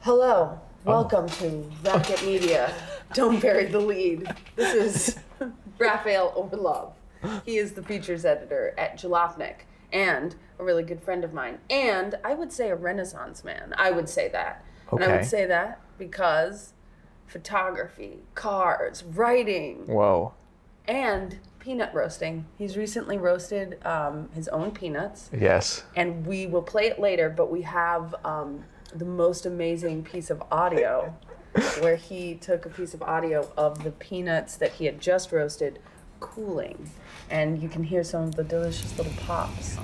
Hello, welcome to Racket Media. Don't bury the lead. This is Raphael Orlove. He is the features editor at Jalopnik and a really good friend of mine. And I would say a Renaissance man. I would say that. Okay. And I would say that because photography, cars, writing. Whoa. And peanut roasting. He's recently roasted his own peanuts. Yes. And we will play it later, but we have the most amazing piece of audio where he took a piece of audio of the peanuts that he had just roasted cooling. And you can hear some of the delicious little pops.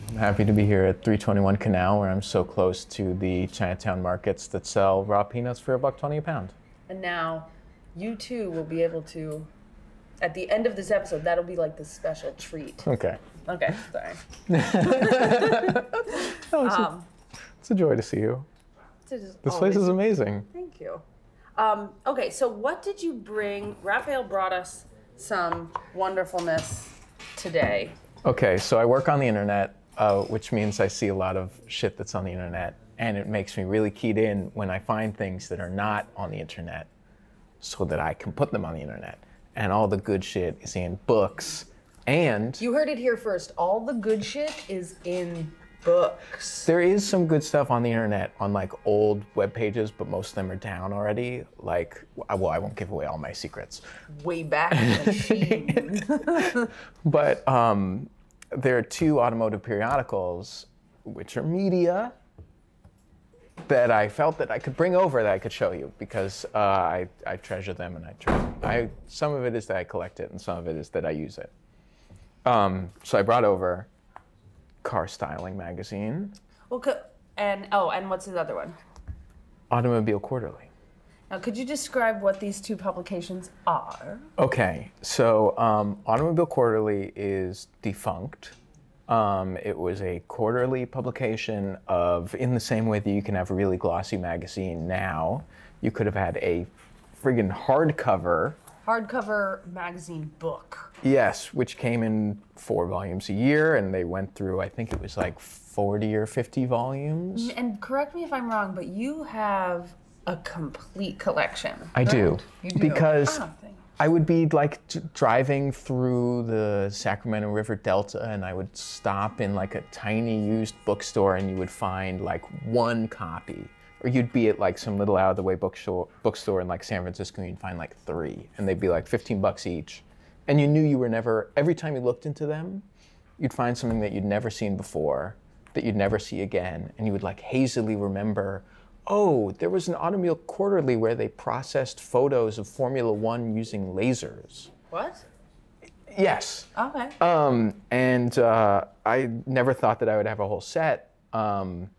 I'm happy to be here at 321 Canal, where I'm so close to the Chinatown markets that sell raw peanuts for $1.20 a pound. And now you too will be able to, at the end of this episode, that'll be like the special treat. Okay. Okay, sorry. It's a joy to see you. This place is amazing. Thank you. Okay, so what did you bring? Raphael brought us some wonderfulness today. Okay, so I work on the internet, which means I see a lot of shit that's on the internet, and it makes me really keyed in when I find things that are not on the internet so that I can put them on the internet. And all the good shit is in books, and... You heard it here first. All the good shit is in books. There is some good stuff on the internet on like old web pages, but most of them are down already. Like, well, I won't give away all my secrets. Way back machine. But there are two automotive periodicals, which are media, that I felt that I could bring over that I could show you because I treasure them and some of it is that I collect it and some of it is that I use it. So I brought over Car Styling magazine. Okay, and what's the other one? Automobile Quarterly. Now, could you describe what these two publications are? Okay, so Automobile Quarterly is defunct. It was a quarterly publication in the same way that you can have a really glossy magazine now. You could have had a friggin' hardcover magazine book. Yes, which came in 4 volumes a year, and they went through, I think it was like 40 or 50 volumes. And correct me if I'm wrong, but you have a complete collection. I do. You do. Because I would be like driving through the Sacramento River Delta, and I would stop in like a tiny used bookstore, and you would find like one copy. Or you'd be at like some little out-of-the-way bookstore in like San Francisco, and you'd find like 3, and they'd be like $15 each. And you knew you were never, every time you looked into them, you'd find something that you'd never seen before, that you'd never see again, and you would like hazily remember, oh, there was an Automobile Quarterly where they processed photos of Formula One using lasers. What? Yes. Okay. I never thought that I would have a whole set. Until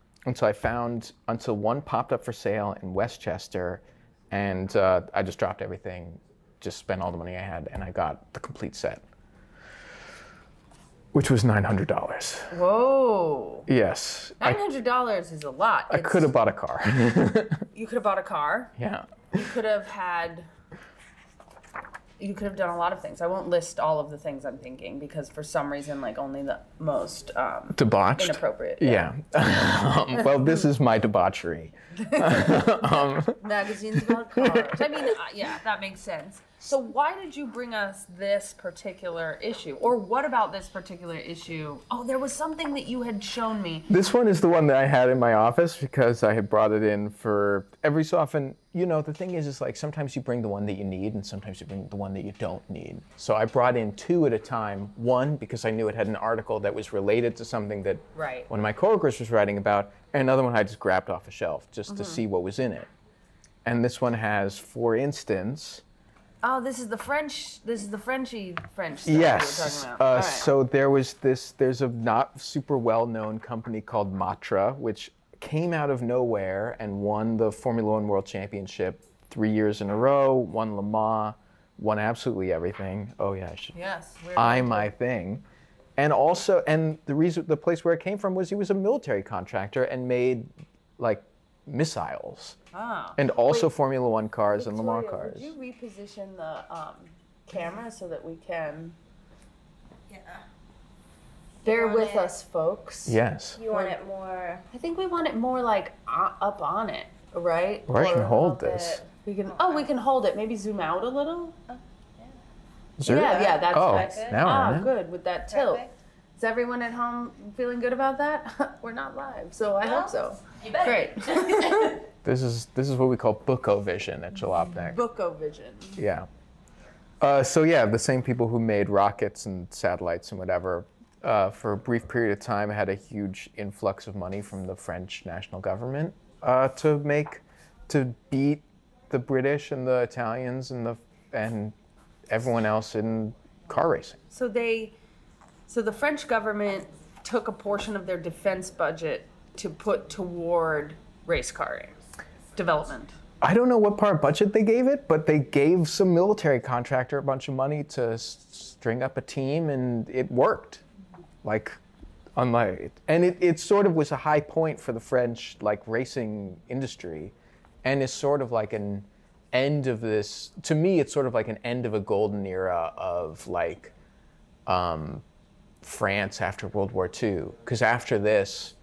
one popped up for sale in Westchester, and I just dropped everything, just spent all the money I had, and I got the complete set, which was $900. Whoa. Yes. $900 is a lot. I could have bought a car. You could have bought a car. Yeah. You could have done a lot of things. I won't list all of the things I'm thinking because for some reason, like only the most debauched, inappropriate. Yeah. Well, this is my debauchery. Magazines about cars. I mean, yeah, that makes sense. So why did you bring us this particular issue? Or what about this particular issue? Oh, there was something that you had shown me. This one is the one that I had in my office because I had brought it in for every so often. You know, the thing is like sometimes you bring the one that you need and sometimes you bring the one that you don't need. So I brought in 2 at a time. One, because I knew it had an article that was related to something that one of my coworkers was writing about, and another one I just grabbed off a shelf just to see what was in it. And this one has, for instance... Oh, this is the Frenchie French stuff yes. you were talking about. Right. So there's a not super well-known company called Matra, which came out of nowhere and won the Formula One World Championship 3 years in a row, won Le Mans, won absolutely everything. Oh yeah, I should. Yes. My thing. And also, the place where it came from was he was a military contractor and made like missiles. Ah. And also Formula One cars and Le Mans cars. Would you reposition the camera so that we can... Yeah. Bear with us, folks. Yes. You want it more... I think we want it more like up on it, right? Or I can hold this. We can. Oh, we can hold it. Maybe zoom out a little. Zoom? Yeah, that's nice. Now I'm in it. Good with that tilt. Perfect. Is everyone at home feeling good about that? We're not live, so I hope so. You better. Great. This is what we call Buko-vision at Jalopnik. Buko-vision. Yeah. So yeah, the same people who made rockets and satellites and whatever, for a brief period of time had a huge influx of money from the French national government to beat the British and the Italians and everyone else in car racing. So the French government took a portion of their defense budget to put toward race car development. I don't know what part budget they gave it, but they gave some military contractor a bunch of money to string up a team, and it worked. And it sort of was a high point for the French racing industry, and is sort of like an end of this. To me, it's sort of like an end of a golden era of France after World War II, because after this,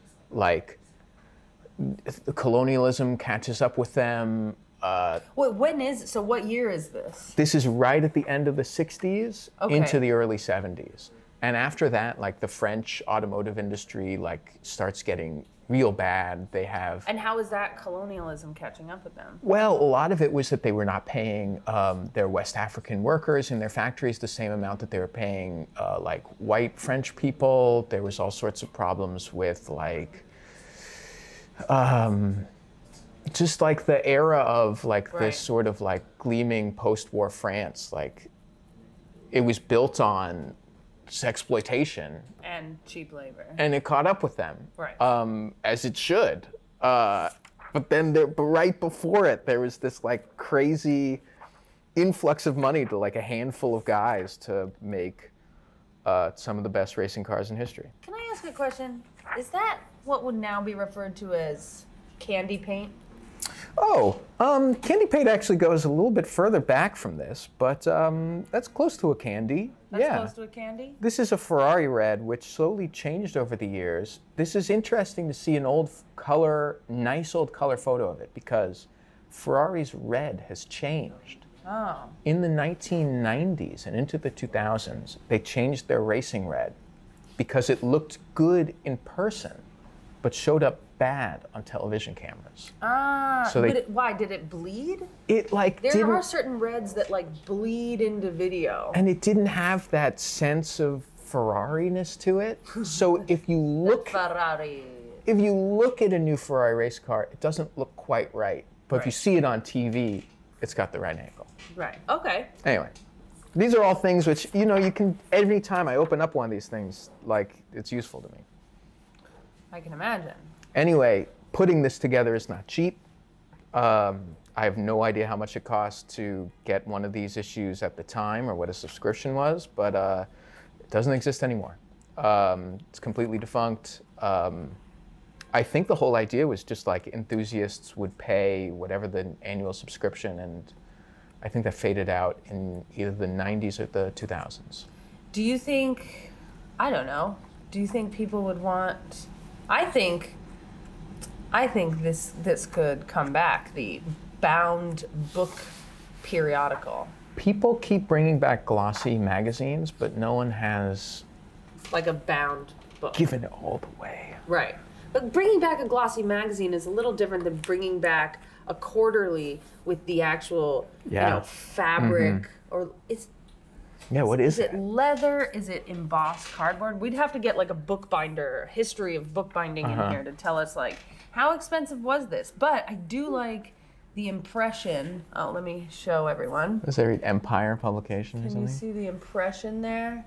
the colonialism catches up with them. So what year is this? This is right at the end of the 60s Okay. into the early 70s. And after that, the French automotive industry, starts getting real bad. They have... And how is that colonialism catching up with them? Well, a lot of it was that they were not paying their West African workers in their factories the same amount that they were paying white French people. There was all sorts of problems with just the era of this sort of gleaming post-war France. It was built on exploitation And cheap labor. and it caught up with them, Right. as it should. But then, right before it, there was this crazy influx of money to a handful of guys to make some of the best racing cars in history. Can I ask a question? Is that what would now be referred to as candy paint? Oh, candy paint actually goes a little bit further back from this, but that's close to a candy. That's close to a candy? This is a Ferrari red, which slowly changed over the years. This is interesting to see an nice old color photo of it, because Ferrari's red has changed. Oh. In the 1990s and into the 2000s, they changed their racing red because it looked good in person, but showed up bad on television cameras. So why? Did it bleed? It There are certain reds that bleed into video. and it didn't have that sense of Ferrari-ness to it. So if you look Ferrari. at a new Ferrari race car, it doesn't look quite right. But if you see it on TV, it's got the right angle. Right. Okay. Anyway, these are all things which, you can, every time I open up one of these things, it's useful to me. I can imagine. Anyway, putting this together is not cheap. I have no idea how much it cost to get one of these issues at the time or what a subscription was, but it doesn't exist anymore. It's completely defunct. I think the whole idea was just enthusiasts would pay whatever the annual subscription, and I think that faded out in either the 90s or the 2000s. Do you think, I don't know, do you think people would want, I think this could come back, the bound book periodical. People keep bringing back glossy magazines, but no one has Like a bound book. given it all the way. Right. But bringing back a glossy magazine is a little different than bringing back a quarterly with the actual, fabric or it's. Yeah, what is Is it it? leather? Is it embossed cardboard? We'd have to get a bookbinder, a history of bookbinding in here to tell us how expensive was this? But I do like the impression. Oh, let me show everyone. Does they read Empire Publication or Can something? you see the impression there?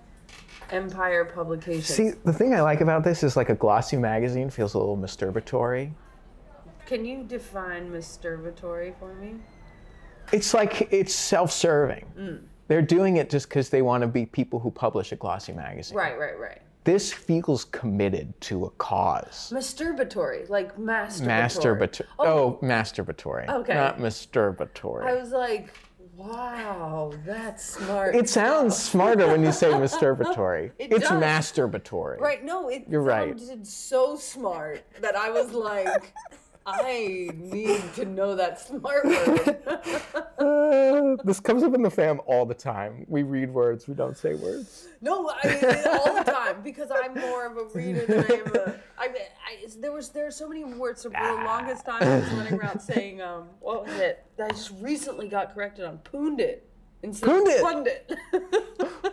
Empire Publications. See, the thing I like about this is a glossy magazine feels a little masturbatory. Can you define masturbatory for me? It's it's self-serving. They're doing it just because they want to be people who publish a glossy magazine. Right. This feels committed to a cause. Masturbatory, like masturbatory. Masturbatory. Oh, masturbatory. Okay. Not masturbatory. I was like, Wow, that's smart. It sounds smarter when you say masturbatory. It's does. masturbatory. Right, no, You're right. sounded so smart that I was like, I need to know that smart word. This comes up in the fam all the time. We read words, we don't say words. No, I mean, all the time, because I'm more of a reader than I am a... there are so many words. For the longest time, I was running around saying, what was it? I just recently got corrected on poondit. Poondit. Pundit.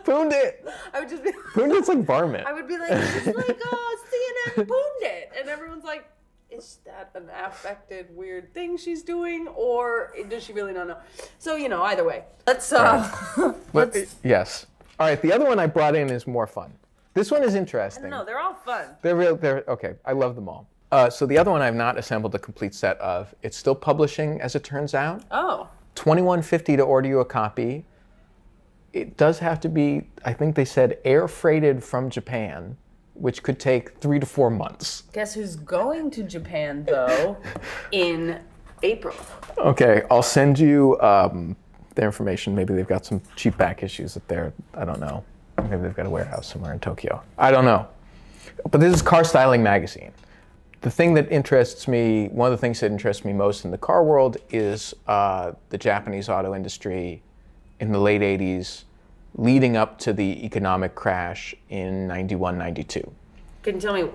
Poondit. I would just be... Poondit's like varmint. I would be like, it's like, CNN poondit. And everyone's like, is that an affected weird thing she's doing, or does she really not know? So, either way. Let's, Yes. All right, the other one I brought in is more fun. This one is interesting. No, they're all fun. They're okay. I love them all. So the other one I've not assembled a complete set of. It's still publishing, as it turns out. Oh. $21.50 to order you a copy. It does have to be, I think they said, air freighted from Japan, which could take 3 to 4 months. Guess who's going to Japan, though, in April? Okay, I'll send you their information. Maybe they've got some cheap back issues up there. I don't know. Maybe they've got a warehouse somewhere in Tokyo. I don't know. But this is Car Styling Magazine. The thing that interests me, one of the things that interests me most in the car world is the Japanese auto industry in the late 80s, leading up to the economic crash in 91, 92. Can you tell me,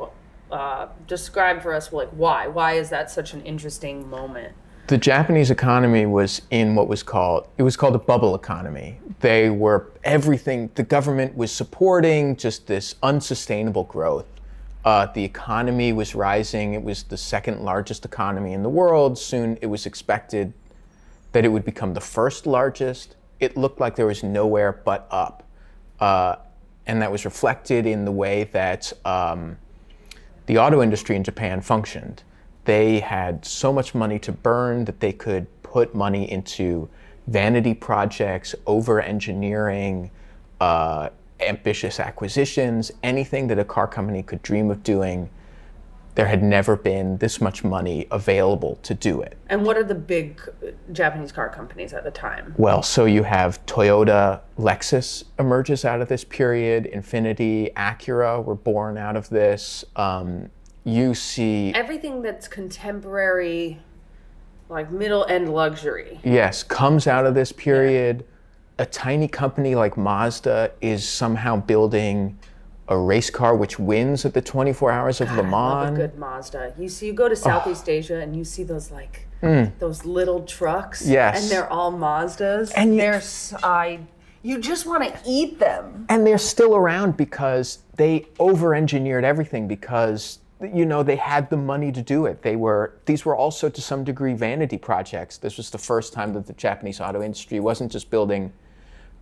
describe for us, why? Why is that such an interesting moment? The Japanese economy was in what was called a bubble economy. They were everything, the government was supporting just this unsustainable growth. The economy was rising. It was the second largest economy in the world. Soon it was expected that it would become the first largest. It looked like there was nowhere but up. And that was reflected in the way that the auto industry in Japan functioned. They had so much money to burn that they could put money into vanity projects, over-engineering, ambitious acquisitions, anything that a car company could dream of doing. There had never been this much money available to do it. And what are the big Japanese car companies at the time? Well, so you have Toyota, Lexus emerges out of this period, Infiniti, Acura were born out of this. You see... everything that's contemporary, like middle-end luxury. Yes, comes out of this period. Yeah. A tiny company like Mazda is somehow building a race car which wins at the 24 Hours of Le Mans. I love a good Mazda. You go to Southeast Asia and you see those those little trucks. Yes. And they're all Mazdas. And you just want to eat them. And they're still around because they over-engineered everything because they had the money to do it. These were also to some degree vanity projects. This was the first time that the Japanese auto industry wasn't just building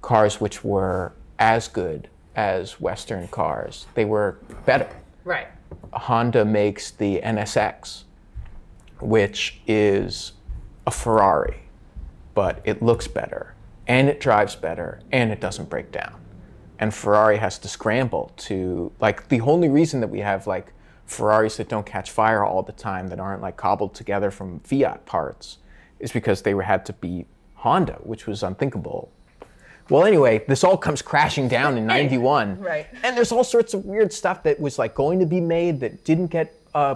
cars which were as good as Western cars. They were better. Right. Honda makes the NSX, which is a Ferrari, but it looks better, and it drives better, and it doesn't break down. And Ferrari has to scramble to, the only reason that we have, Ferraris that don't catch fire all the time, that aren't cobbled together from Fiat parts, is because they had to beat Honda, which was unthinkable. Well, anyway, this all comes crashing down in 91. Right. And there's all sorts of weird stuff that was going to be made that didn't get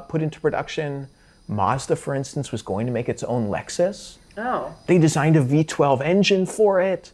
put into production. Mazda, for instance, was going to make its own Lexus. Oh. They designed a V12 engine for it.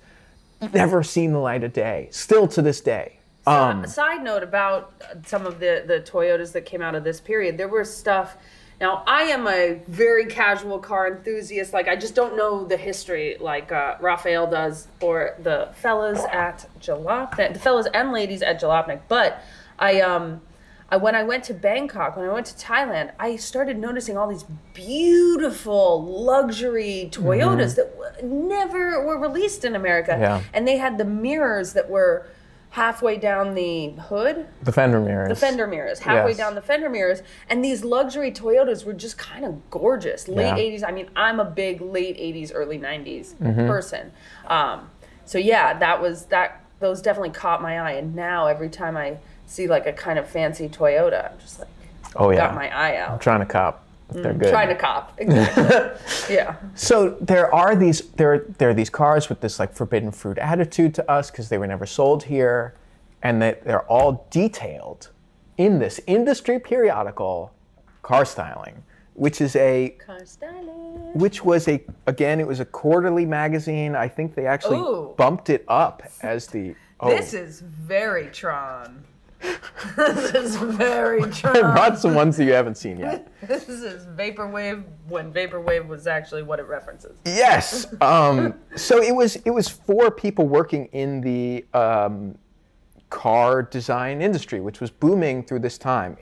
Never seen the light of day, still to this day. Side note about some of the Toyotas that came out of this period, there was stuff. Now, I am a very casual car enthusiast. I just don't know the history like Raphael does, or the fellas at Jalopnik, the fellas and ladies at Jalopnik. But when I went to Bangkok, when I went to Thailand, I started noticing all these beautiful luxury Toyotas that never were released in America. Yeah. And they had the mirrors that were halfway down the hood. The fender mirrors. The fender mirrors. Halfway Yes. down the fender mirrors. And these luxury Toyotas were just kind of gorgeous. Late 80s. I mean, I'm a big late 80s, early 90s person. So yeah, those definitely caught my eye. And now every time I see a kind of fancy Toyota, I'm just got my eye out. I'm trying to cop. They're good. Trying to cop. Exactly. Yeah. So there are these cars with this like forbidden fruit attitude to us because they were never sold here, and that they're all detailed in this industry periodical, Car Styling, which is Car Styling. which was it was a quarterly magazine. I think they actually bumped it up as the. Oh. This is very Tron. This is very Tron. I brought some ones that you haven't seen yet. This is Vaporwave when Vaporwave was actually what it references. Yes. So it was for people working in the car design industry, which was booming through this time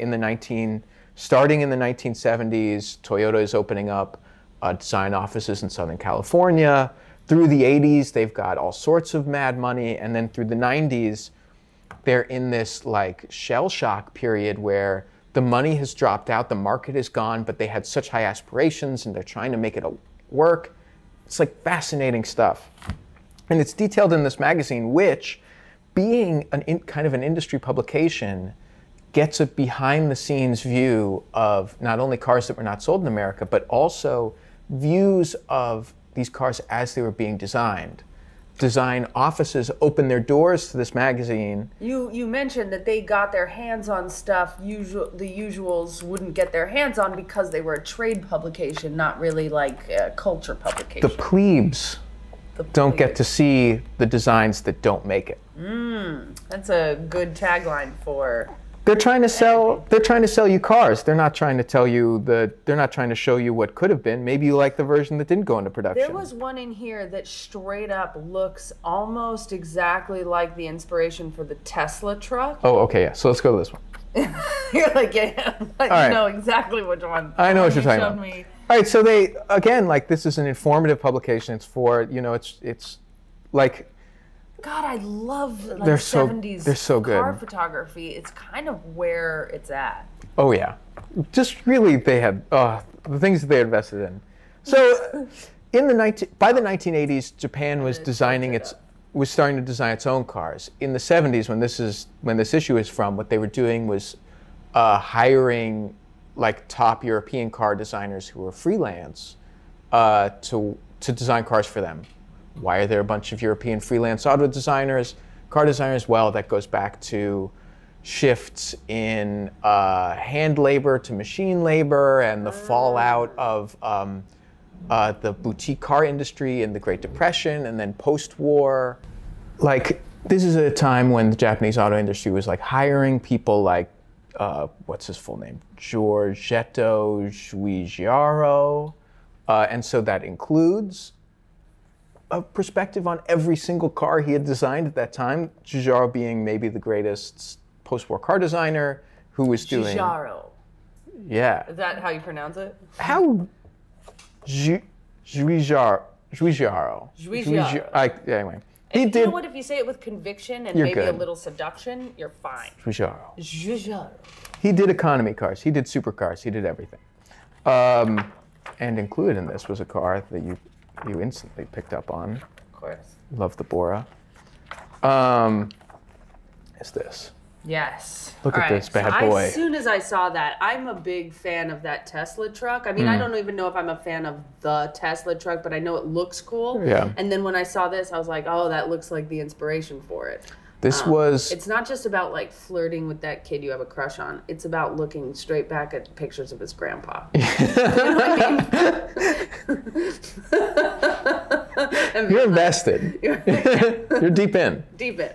starting in the 1970s. Toyota is opening up design offices in Southern California. Through the 80s, they've got all sorts of mad money, and then through the 90s, they're in this like shell shock period where the money has dropped out, the market is gone, but they had such high aspirations and they're trying to make it work. It's like fascinating stuff. And it's detailed in this magazine, which, being kind of an industry publication, gets a behind the scenes view of not only cars that were not sold in America, but also views of these cars as they were being designed. Design offices opened their doors to this magazine. You mentioned that they got their hands on stuff the usuals wouldn't get their hands on because they were a trade publication, not really like a culture publication. The plebes don't get to see the designs that don't make it. That's a good tagline for. They're trying to sell you cars. They're not trying to tell you they're not trying to show you what could have been. Maybe you like the version that didn't go into production. There was one in here that straight up looks almost exactly like the inspiration for the Tesla truck. Oh, okay, yeah. So let's go to this one. You're like, yeah, you know exactly which one. I know what you're talking about. All right, so they, again, like, this is an informative publication. It's for, it's like, God, I love like they're 70s they're so good. car photography. It's kind of where it's at. Oh yeah, just really they had the things that they invested in. So by the 1980s, Japan was starting to design its own cars. In the 70s, when this issue is from, what they were doing was hiring like top European car designers who were freelance to design cars for them. Why are there a bunch of European freelance car designers? Well, that goes back to shifts in hand labor to machine labor and the fallout of the boutique car industry in the Great Depression and then post-war. Like, this is a time when the Japanese auto industry was like hiring people like, what's his full name? Giorgetto Giugiaro. And so that includes a perspective on every single car he had designed at that time. Giugiaro being maybe the greatest post-war car designer who was doing... Giugiaro. Yeah. Is that how you pronounce it? How... Giugiaro. Anyway. You know what? If you say it with conviction and maybe good. A little seduction, you're fine. Giugiaro. He did economy cars. He did supercars. He did everything. And included in this was a car that you instantly picked up on. Of course. Love the Bora. Is this? Yes. Look at this bad boy. As soon as I saw that, I'm a big fan of that Tesla truck. I mean, I don't even know if I'm a fan of the Tesla truck, but I know it looks cool. Yeah. And then when I saw this, I was like, oh, that looks like the inspiration for it. It's not just about like flirting with that kid you have a crush on. It's about looking straight back at pictures of his grandpa. You know what I mean? You're invested. You're deep in. Deep in.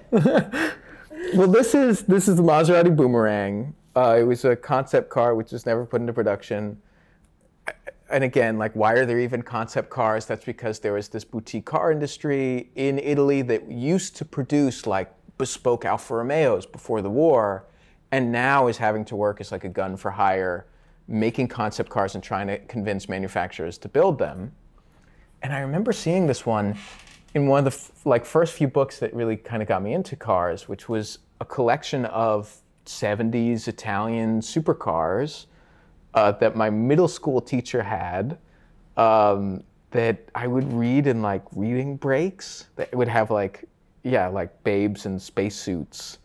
Well, this is the Maserati Boomerang. It was a concept car which was never put into production. And again, like, why are there even concept cars? That's because there was this boutique car industry in Italy that used to produce like bespoke Alfa Romeos before the war, and now is having to work as like a gun for hire, making concept cars and trying to convince manufacturers to build them. And I remember seeing this one in one of the first few books that really kind of got me into cars, which was a collection of 70s Italian supercars that my middle school teacher had, that I would read in like reading breaks. That would have like babes in spacesuits.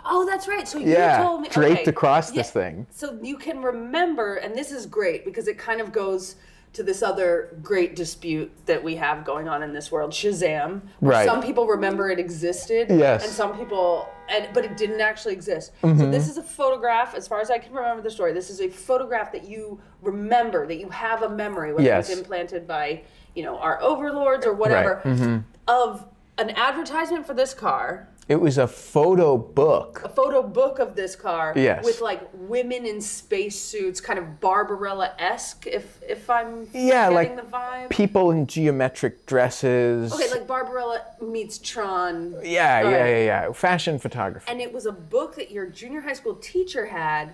Oh, that's right. So Yeah, you told me. draped okay. across this thing. So you can remember, and this is great because it kind of goes to this other great dispute that we have going on in this world, Shazam. Right. Some people remember it existed. Yes. And some people, but it didn't actually exist. So this is a photograph, as far as I can remember the story, this is a photograph that you remember, that you have a memory, whether Yes. it was implanted by, our overlords or whatever, Right. of an advertisement for this car. It was a photo book. A photo book of this car. Yes. With like women in spacesuits, kind of Barbarella-esque, if I'm Yeah, getting like the vibe. people in geometric dresses. Okay, like Barbarella meets Tron. Yeah, All right. yeah. Fashion photography. And it was a book that your junior high school teacher had,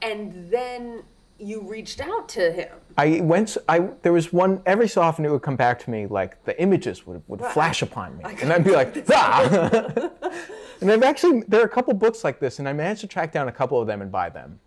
and then you reached out to him. There was one, every so often it would come back to me, like the images would flash upon me. And I'd be like, ah! And there are a couple books like this, and I managed to track down a couple of them and buy them.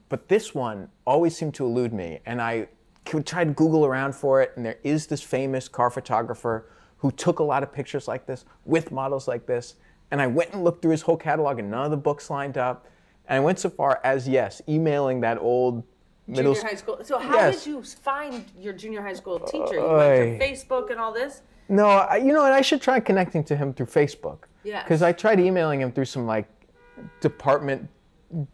But this one always seemed to elude me, and I would try to Google around for it, and there is this famous car photographer who took a lot of pictures like this, with models like this, and I went and looked through his whole catalog, and none of the books lined up. And I went so far as, emailing that old Junior high school. So how did you find your junior high school teacher? You went to Facebook and all this? No, and I should try connecting to him through Facebook. Yeah. Because I tried emailing him through some, like, department,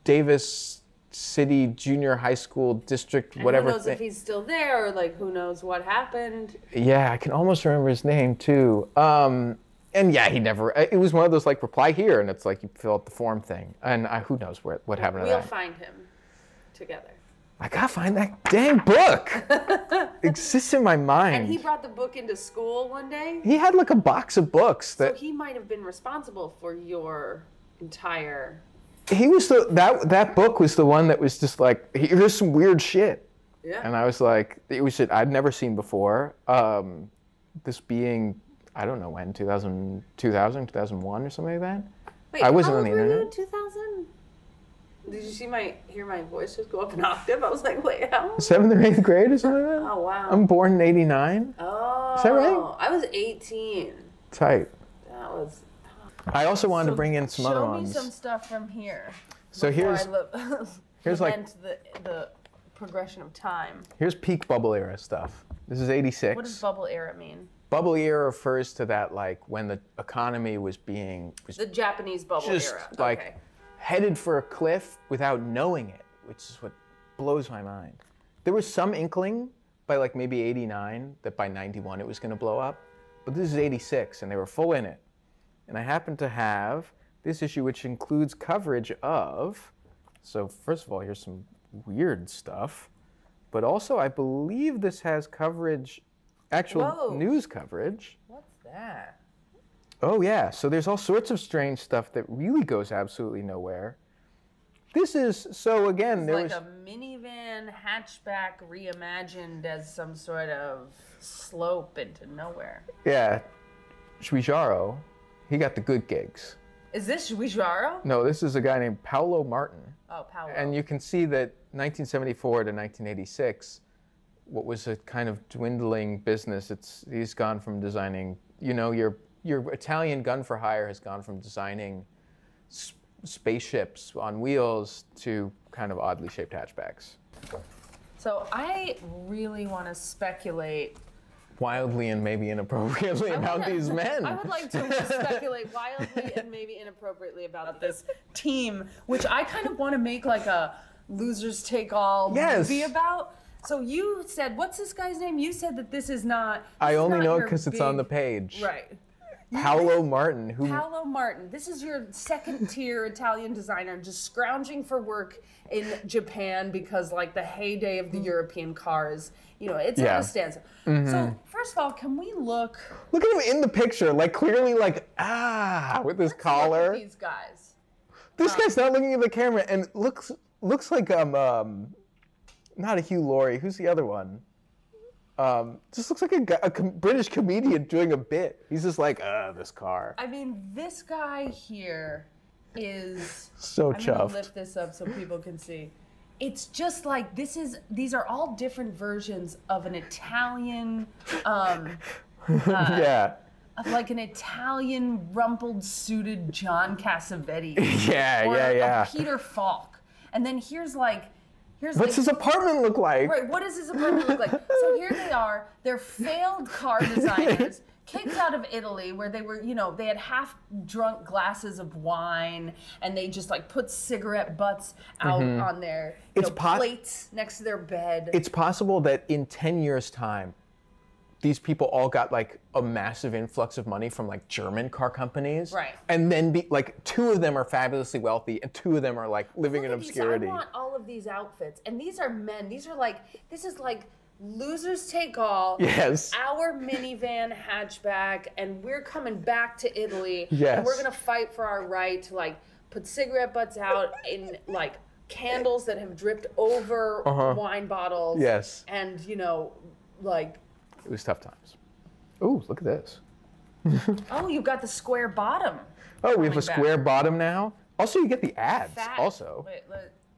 Davis City Junior High School District, and whatever. Who knows if he's still there, or, like, who knows what happened? Yeah, I can almost remember his name, too. And yeah, it was one of those, like, reply here, and it's like you fill out the form thing. And who knows what happened to that. We'll find him together. I gotta find that dang book. It exists in my mind. And he brought the book into school one day? He had like a box of books that. So he might have been responsible for your entire. He was that book was the one that was just like, here's some weird shit. Yeah. And I was like, it was shit I'd never seen before. This being, I don't know when, 2000, 2001 or something like that. Wait, I wasn't how on the old were you internet. in 2000? Did you hear my voice just go up an octave? I was like, wait, how? 7th or 8th grade or something like that? Oh, wow. I'm born in 89. Oh. Is that right? I was 18. Tight. That was. I also wanted to bring in some other ones. Show me some stuff from here. So here's like the progression of time. Here's peak bubble era stuff. This is 86. What does bubble era mean? Bubble era refers to that, like, when the economy was the Japanese bubble just era. like Okay. headed for a cliff without knowing it, which is what blows my mind. There was some inkling by like maybe 89 that by 91 it was going to blow up, but this is 86 and they were full in it. And I happen to have this issue which includes coverage of, so first of all, here's some weird stuff, but also I believe this has coverage, actual news coverage. What's that? Oh yeah, so there's all sorts of strange stuff that really goes absolutely nowhere. This is, so again, there was a minivan hatchback reimagined as some sort of slope into nowhere. Yeah, Shuijaro, he got the good gigs. Is this Shuijaro? No, this is a guy named Paolo Martin. Oh, Paolo. And you can see that 1974 to 1986, what was a kind of dwindling business, he's gone from designing, your Italian gun for hire has gone from designing spaceships on wheels to kind of oddly shaped hatchbacks. So I really want to speculate wildly and maybe inappropriately about these men. I would like to speculate wildly and maybe inappropriately about this team, which I kind of want to make like a losers take all movie about. So you said, what's this guy's name? You said that this is not. I only know it because it's on the page. Right. Paolo Martin. Paolo Martin. This is your second-tier Italian designer just scrounging for work in Japan because, like, the heyday of the European cars, it's at a standstill. So, first of all, can we look... Look at him in the picture, like, clearly, like, with his collar. Look at these guys. This guy's not looking at the camera and looks like, not a Hugh Laurie. Who's the other one? Just looks like a British comedian doing a bit. He's just like, this car. I mean, this guy here is... So chuffed. I'm going to lift this up so people can see. It's just like, these are all different versions of an Italian... Yeah. of like an Italian rumpled suited John Cassavetes. Yeah, or yeah. a Peter Falk. And then here's What's his apartment look like? Right, what does his apartment look like? So here they are, they're failed car designers, kicked out of Italy where they were, they had half-drunk glasses of wine and they just like put cigarette butts out on their plates next to their bed. It's possible that in 10 years' time, these people all got like a massive influx of money from like German car companies. Right. And then two of them are fabulously wealthy and two of them are like living in obscurity. I want all of these outfits. And these are men. This is like losers take all. Yes. Our minivan hatchback, and we're coming back to Italy. Yes. And we're gonna fight for our right to like put cigarette butts out in like candles that have dripped over wine bottles. Yes. And like it was tough times. Ooh, look at this. Oh, you've got the square bottom. Oh, we have a square bottom now. Also, you get the ads. Fat. Also, Wait.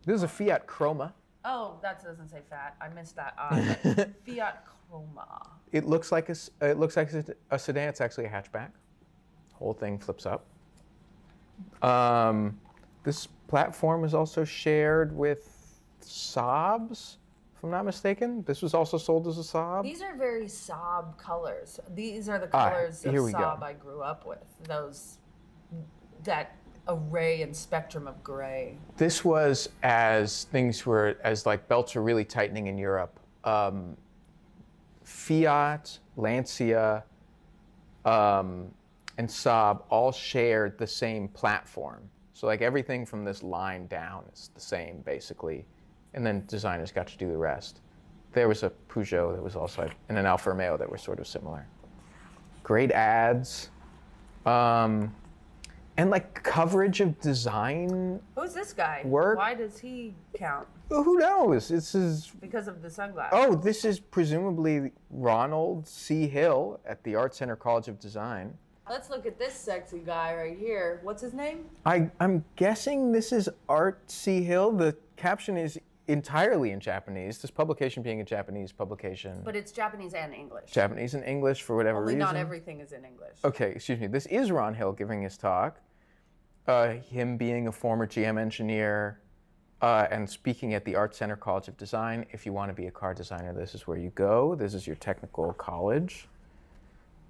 This is a Fiat Chroma. Oh, that doesn't say fat. I missed that. Fiat Chroma. It looks like a sedan. It's actually a hatchback. Whole thing flips up. This platform is also shared with Saabs, if I'm not mistaken. This was also sold as a Saab. These are very Saab colors. These are the colors of Saab I grew up with. That array and spectrum of gray. This was as like belts were really tightening in Europe. Fiat, Lancia, and Saab all shared the same platform. So like everything from this line down is the same basically. And then designers got to do the rest. There was a Peugeot that was also, and an Alfa Romeo that were sort of similar. Great ads. And like coverage of design. Who's this guy? Work. Why does he count? Well, who knows? This is because of the sunglasses. Oh, this is presumably Ronald C. Hill at the Art Center College of Design. Let's look at this sexy guy right here. What's his name? I'm guessing this is Art C. Hill. The caption is entirely in Japanese, this publication being a Japanese publication. But it's Japanese and English. Japanese and English for whatever reason. Not everything is in English. Okay, excuse me. This is Ron Hill giving his talk. Him being a former GM engineer and speaking at the Art Center College of Design. If you want to be a car designer, this is where you go. This is your technical college.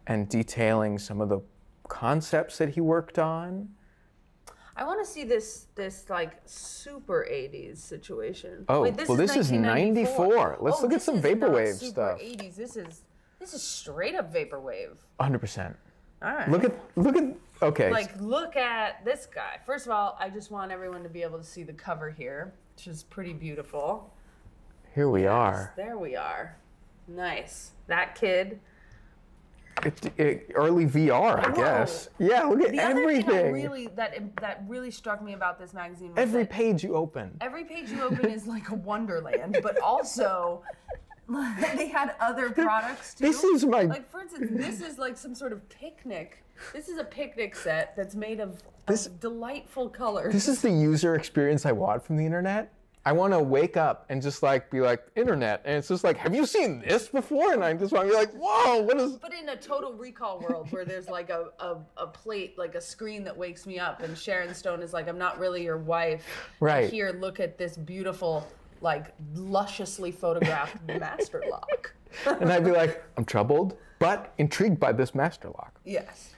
And detailing some of the concepts that he worked on. I want to see this like super 80s situation. Oh, wait, well, this is 94. Let's look at some vaporwave stuff. Super 80s. This is straight up vaporwave. 100%. All right. Look at. Okay. Like, look at this guy. First of all, I just want everyone to be able to see the cover here, which is pretty beautiful. Here we are. There we are. Nice. That kid. Early VR, I guess. Yeah, look at everything. The other thing that really struck me about this magazine was every page you open. Every page you open is like a wonderland, but also they had other products too. This is like, for instance, this is like some sort of picnic. This is a picnic set that's made of delightful colors. This is the user experience I want from the internet. I want to wake up and just like be like, internet, and it's just like, have you seen this before? And I just want to be like, whoa, what is? But in a Total Recall world where there's like a plate, like a screen that wakes me up, and Sharon Stone is like, I'm not really your wife. Right. Here, look at this beautiful, like lusciously photographed master lock. And I'd be like, I'm troubled, but intrigued by this master lock. Yes.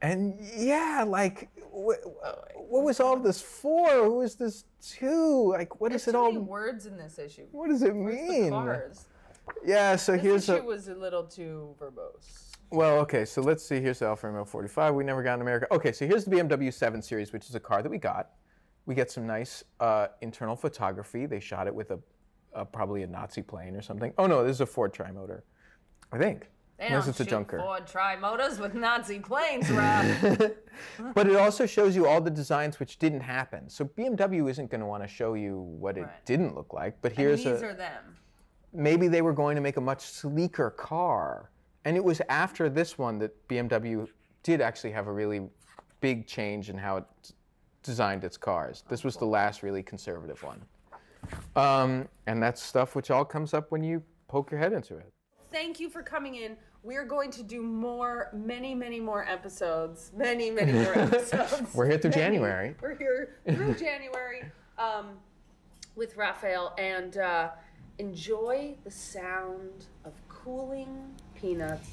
And yeah, like, what was all this for? Who is this to? Like, what is it all? There's too many words in this issue. What does it mean? The cars? Yeah, so this issue was a little too verbose. Well, okay, so let's see. Here's the Alfa Romeo 45. We never got in America. Okay, so here's the BMW 7 Series, which is a car that we got. We get some nice internal photography. They shot it with probably a Nazi plane or something. Oh no, this is a Ford Trimotor, I think. They don't shoot Ford Trimotors with Nazi planes, Rob. But it also shows you all the designs which didn't happen. So BMW isn't going to want to show you what it didn't look like. But here's these are them. Maybe they were going to make a much sleeker car. And it was after this one that BMW did actually have a really big change in how it designed its cars. This was the last really conservative one. And that's stuff which all comes up when you poke your head into it. Thank you for coming in. we're going to do many more episodes. Many more episodes. We're here through January. We're here through January with Raphael, and enjoy the sound of cooling peanuts